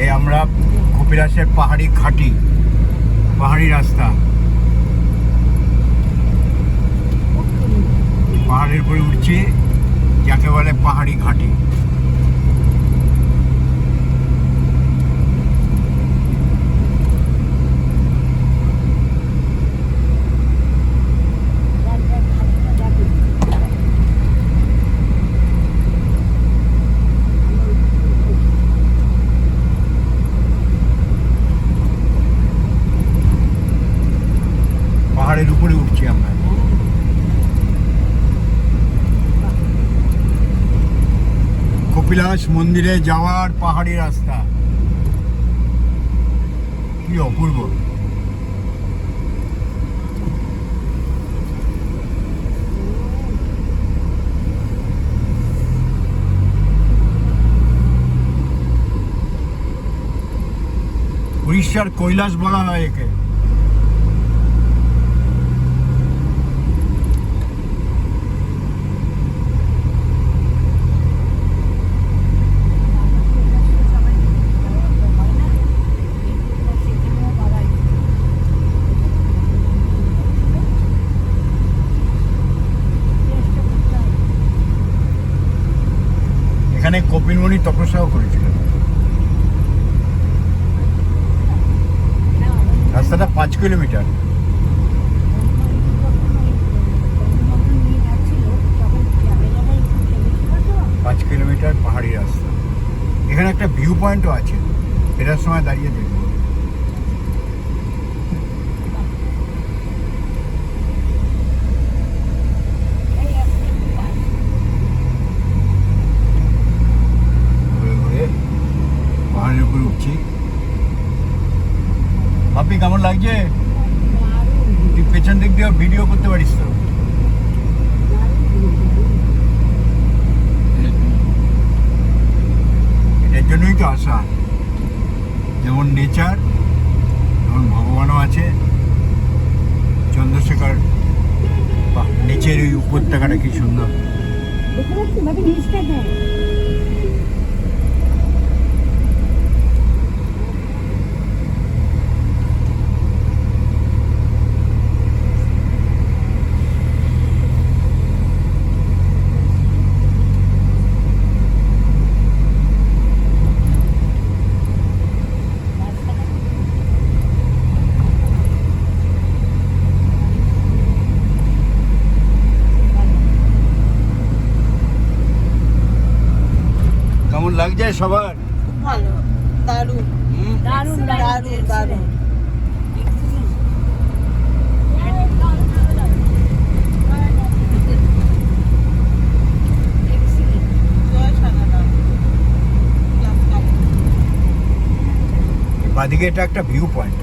এই আমরা কপিলাসের পাহাড়ি ঘাটি, পাহাড়ি রাস্তা, পাহাড়ের উপরে উঠছি, যাকে বলে পাহাড়ি ঘাটি। পাহাড়ের উপরে উঠছি আমরা। কপিলাস মন্দিরে যাওয়ার পাহাড়ি রাস্তা, কি অপূর্ব। উড়িষ্যার কৈলাস বলা হয় একে। এখানে কপিল মুনি তপস্যাও করেছিল। রাস্তাটা 5 কিলোমিটার। 5 কিলোমিটার পাহাড়ি রাস্তা। এখানে একটা ভিউ পয়েন্টও আছে, ফেরার সময় দাঁড়িয়ে দেখবো। পাহাড়ের উপরে উঠছি। আপনি কেমন লাগছে? তুই পেছন দিক দিয়ে ভিডিও করতে পারিস তো? এটার জন্যই তো আসা, যেমন নেচার তেমন ভগবানও আছে। চন্দ্রশেখর, নিচের ওই উপত্যকাটা কি সুন্দর। কেমন লাগছে সবার? ভালো, দারুণ দারুণ দারুণ দারুণ। বাদিকে এটা একটা ভিউ পয়েন্ট।